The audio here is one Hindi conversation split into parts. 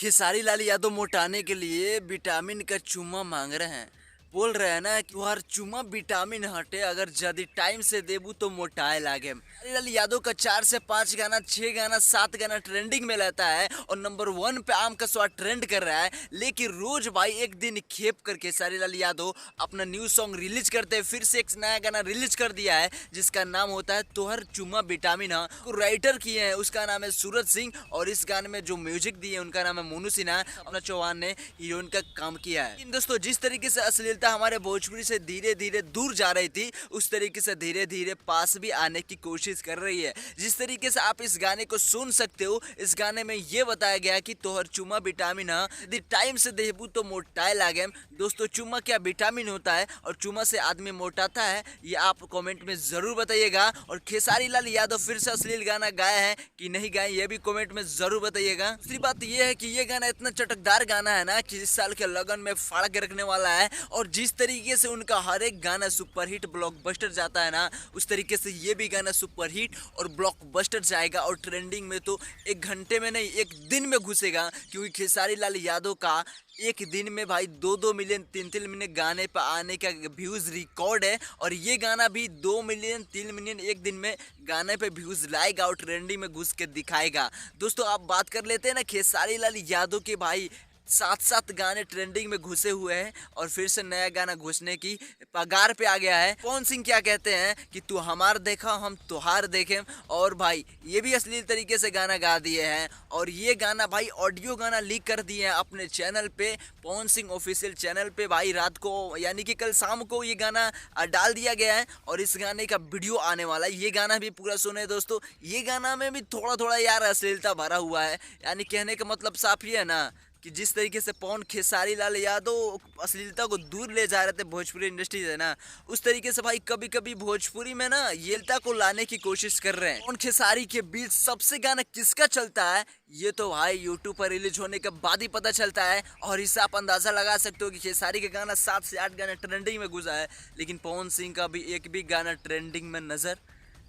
खेसारी लाल यादव मोटाने के लिए विटामिन का चूमा मांग रहे हैं। बोल रहे हैं ना कि तुम्हार चूमा विटामिन हटे, अगर जल्दी टाइम से देबू तो मोटाए लागे। खेसारी लाल यादव का 4 से 5 गाना, 6 गाना, 7 गाना ट्रेंडिंग में रहता है और नंबर 1 पे आम का स्वाद ट्रेंड कर रहा है। लेकिन रोज भाई एक दिन खेप कर खेसारी लाल यादव अपना न्यू सॉन्ग रिलीज करते हैं। फिर से एक नया गाना रिलीज कर दिया है जिसका नाम होता है तोहर चूमा विटामिन। राइटर किए हैं, उसका नाम है सूरज सिंह और इस गाने में जो म्यूजिक दिए उनका नाम है मोनू सिन्हा। अपना चौहान ने हीरोइन का काम किया है। लेकिन दोस्तों, जिस तरीके से अश्लीलता हमारे भोजपुरी से धीरे धीरे दूर जा रही थी, उस तरीके से धीरे धीरे पास भी आने की कोशिश कर रही है। जिस तरीके से आप इस गाने को सुन सकते हो, इस गाने में ये बताया गया कि तोहर चुमा विटामिन है, यदि टाइम से देबू तो मोटाए लागे। दोस्तों, चुमा क्या विटामिन होता है और चुमा से आदमी मोटाता है, ये आप कमेंट में जरूर बताइएगा। और खेसारी लाल यादव फिर से अश्लील गाना गाए हैं कि नहीं गाए, ये भी कमेंट में जरूर बताइएगा। दूसरी बात ये है कि ये गाना इतना चटकदार गाना है ना कि इस साल के लगन में फाड़ के रखने वाला है। और जिस तरीके से उनका हर एक गाना सुपरहिट ब्लॉकबस्टर जाता है ना, उस तरीके से ये भी गाना सुपरहिट और ब्लॉकबस्टर जाएगा और ट्रेंडिंग में तो 1 घंटे में नहीं, 1 दिन में घुसेगा। क्योंकि खेसारी लाल यादव का एक दिन में भाई 2-2 मिलियन 3-3 मिलियन गाने पर आने का व्यूज रिकॉर्ड है। और ये गाना भी 2 मिलियन 3 मिलियन एक दिन में गाने पे व्यूज लाएगा और ट्रेंडिंग में घुस के दिखाएगा। दोस्तों, आप बात कर लेते हैं ना खेसारी लाल यादव के भाई 7-7 गाने ट्रेंडिंग में घुसे हुए हैं और फिर से नया गाना घुसने की पगार पे आ गया है। पवन सिंह क्या कहते हैं कि तू हमार देखा हम तुहार देखें। और भाई ये भी अश्लील तरीके से गाना गा दिए हैं और ये गाना भाई ऑडियो गाना लीक कर दिए हैं अपने चैनल पे, पवन सिंह ऑफिशियल चैनल पे। भाई रात को यानी कि कल शाम को ये गाना डाल दिया गया है और इस गाने का वीडियो आने वाला है। ये गाना भी पूरा सुने दोस्तों। ये गाना में भी थोड़ा थोड़ा यार अश्लीलता भरा हुआ है। यानी कहने का मतलब साफ ये है ना कि जिस तरीके से पवन खेसारी लाल यादव अश्लीलता को दूर ले जा रहे थे भोजपुरी इंडस्ट्री से ना, उस तरीके से भाई कभी कभी भोजपुरी में ना येलता को लाने की कोशिश कर रहे हैं। पवन खेसारी के बीच सबसे गाना किसका चलता है, ये तो भाई यूट्यूब पर रिलीज होने के बाद ही पता चलता है। और इससे आप अंदाजा लगा सकते हो कि खेसारी का गाना 7 से 8 गाना ट्रेंडिंग में घुसा है, लेकिन पवन सिंह का भी एक भी गाना ट्रेंडिंग में नजर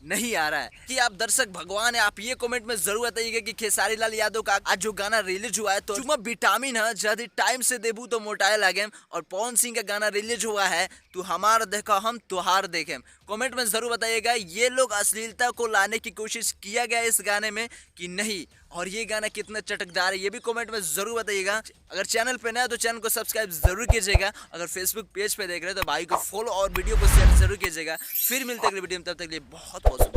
नहीं आ रहा है। कि आप दर्शक भगवान है, आप ये कमेंट में जरूर बताइएगा कि खेसारी लाल यादव का आज जो गाना रिलीज हुआ है तो चुमा विटामिन है, जल्दी टाइम से देबू तो मोटाए लागे। और पवन सिंह का गाना रिलीज हुआ है तू हमार देखा हम तुहार देखें। कमेंट में जरूर बताइएगा ये लोग अश्लीलता को लाने की कोशिश किया गया इस गाने में कि नहीं, और ये गाना कितना चटकदार है ये भी कमेंट में जरूर बताइएगा। अगर चैनल पे नया है तो चैनल को सब्सक्राइब जरूर कीजिएगा। अगर फेसबुक पेज पे देख रहे हैं तो भाई को फॉलो और वीडियो को शेयर जरूर कीजिएगा। फिर मिलते हैं अगले वीडियो में, तब तक के लिए बहुत बहुत